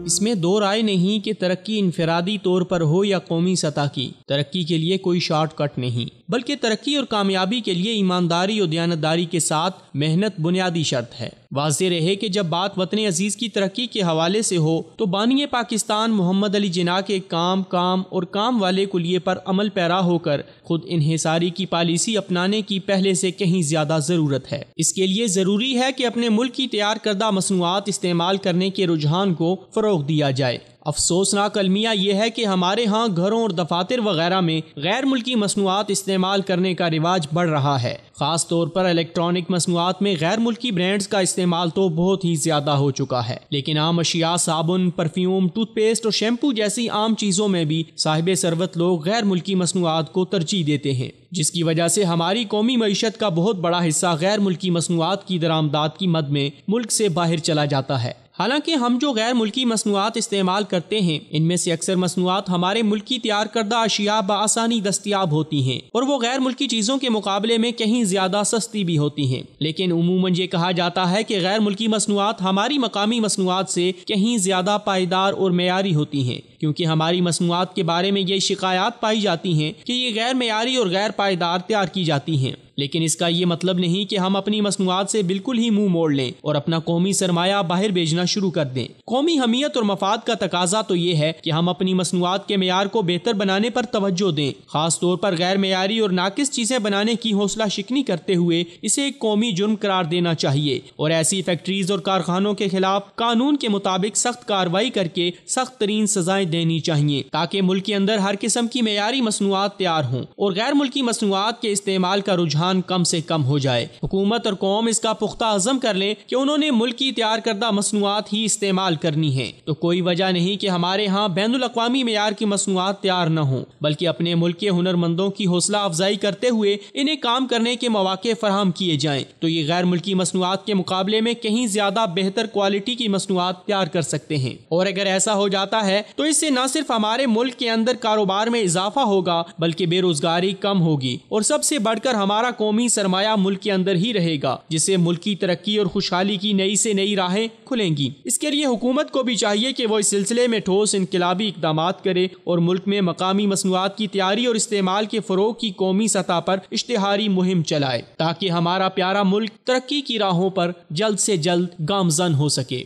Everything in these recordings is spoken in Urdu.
اس میں دو رائے نہیں کہ ترقی انفرادی طور پر ہو یا قومی سطح کی، ترقی کے لیے کوئی شارٹ کٹ نہیں، بلکہ ترقی اور کامیابی کے لیے ایمانداری اور دیانتداری کے ساتھ محنت بنیادی شرط ہے۔ واضح رہے کہ جب بات وطن عزیز کی ترقی کے حوالے سے ہو تو بانی پاکستان محمد علی جناح کے کام اور کام والے کلیے پر عمل پیرا ہو کر خود انحصاری کی پالیسی اپنانے کی پہلے سے کہیں زیادہ ضرورت ہے۔ اس کے لیے ضروری ہے کہ اپنے ملک کی تیار کردہ مصنوعات استعمال کرنے کے رجحان کو فروغ دیا جائے۔ افسوسناک المیہ یہ ہے کہ ہمارے ہاں گھروں اور دفاتر وغیرہ میں غیر ملکی مصنوعات استعمال کرنے کا رواج بڑھ رہا ہے۔ خاص طور پر الیکٹرانک مصنوعات میں غیر ملکی برانڈز کا استعمال تو بہت ہی زیادہ ہو چکا ہے، لیکن عام اشیاء صابن، پرفیوم، ٹوتھ پیسٹ اور شیمپو جیسی عام چیزوں میں بھی صاحب ثروت لوگ غیر ملکی مصنوعات کو ترجیح دیتے ہیں، جس کی وجہ سے ہماری قومی معیشت کا بہت بڑا حصہ غیر ملکی مصنوعات کی درآمدات کی مد میں ملک سے باہر چلا جاتا ہے۔ حالانکہ ہم جو غیر ملکی مصنوعات استعمال کرتے ہیں ان میں سے اکثر مصنوعات ہمارے ملک کی تیار کردہ اشیاء بآسانی دستیاب ہوتی ہیں اور وہ غیر ملکی چیزوں کے مقابلے میں کہیں زیادہ سستی بھی ہوتی ہیں، لیکن عموماً یہ کہا جاتا ہے کہ غیر ملکی مصنوعات ہماری مقامی مصنوعات سے کہیں زیادہ پائیدار اور معیاری ہوتی ہیں، کیونکہ ہماری مصنوعات کے بارے میں یہ شکایات پائی جاتی ہیں کہ یہ غیر معیاری اور غیر پائیدار تیار کی جاتی ہیں۔ لیکن اس کا یہ مطلب نہیں کہ ہم اپنی مصنوعات سے بالکل ہی منہ موڑ لیں اور اپنا قومی سرمایہ باہر بھیجنا شروع کر دیں۔ قومی حمیت اور مفاد کا تقاضا تو یہ ہے کہ ہم اپنی مصنوعات کے معیار کو بہتر بنانے پر توجہ دیں، خاص طور پر غیر معیاری اور ناقص چیزیں بنانے کی حوصلہ شکنی کرتے ہوئے اسے ایک قومی جرم قرار دینا چاہیے اور ایسی فیکٹریز اور کارخانوں کے خلاف قانون کے مطابق سخت کارروائی کر کے سخت ترین سزائیں دینی چاہیے، تاکہ ملک کے اندر ہر قسم کی معیاری مصنوعات تیار ہوں اور غیر ملکی مصنوعات کے استعمال کا رجحان کم سے کم ہو جائے۔ حکومت اور قوم اس کا پختہ عزم کر لیں کہ انہوں نے ملک کی تیار کردہ مصنوعات ہی استعمال کرنی ہیں، تو کوئی وجہ نہیں کہ ہمارے ہاں بین الاقوامی معیار کی مصنوعات تیار نہ ہوں، بلکہ اپنے ملک کے ہنرمندوں کی حوصلہ افزائی کرتے ہوئے انہیں کام کرنے کے مواقع فراہم کیے جائیں، تو یہ غیر ملکی مصنوعات کے مقابلے میں کہیں زیادہ بہتر کوالٹی کی مصنوعات تیار کر سکتے ہیں۔ اور اگر ایسا ہو جاتا ہے تو اس سے نہ صرف ہمارے ملک کے اندر کاروبار میں اضافہ ہوگا بلکہ بے روزگاری کم ہوگی اور سب سے بڑھ کر ہمارا قومی سرمایہ ملک کے اندر ہی رہے گا، جس سے ملک کی ترقی اور خوشحالی کی نئی سے نئی راہیں کھلیں گی۔ اس کے لیے حکومت کو بھی چاہیے کہ وہ اس سلسلے میں ٹھوس انقلابی اقدامات کرے اور ملک میں مقامی مصنوعات کی تیاری اور استعمال کے فروغ کی قومی سطح پر اشتہاری مہم چلائے، تاکہ ہمارا پیارا ملک ترقی کی راہوں پر جلد سے جلد گامزن ہو سکے۔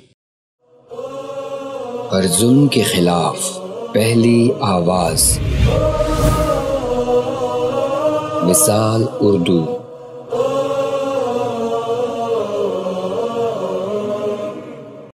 پر ظلم کے خلاف پہلی آواز، مثال اردو۔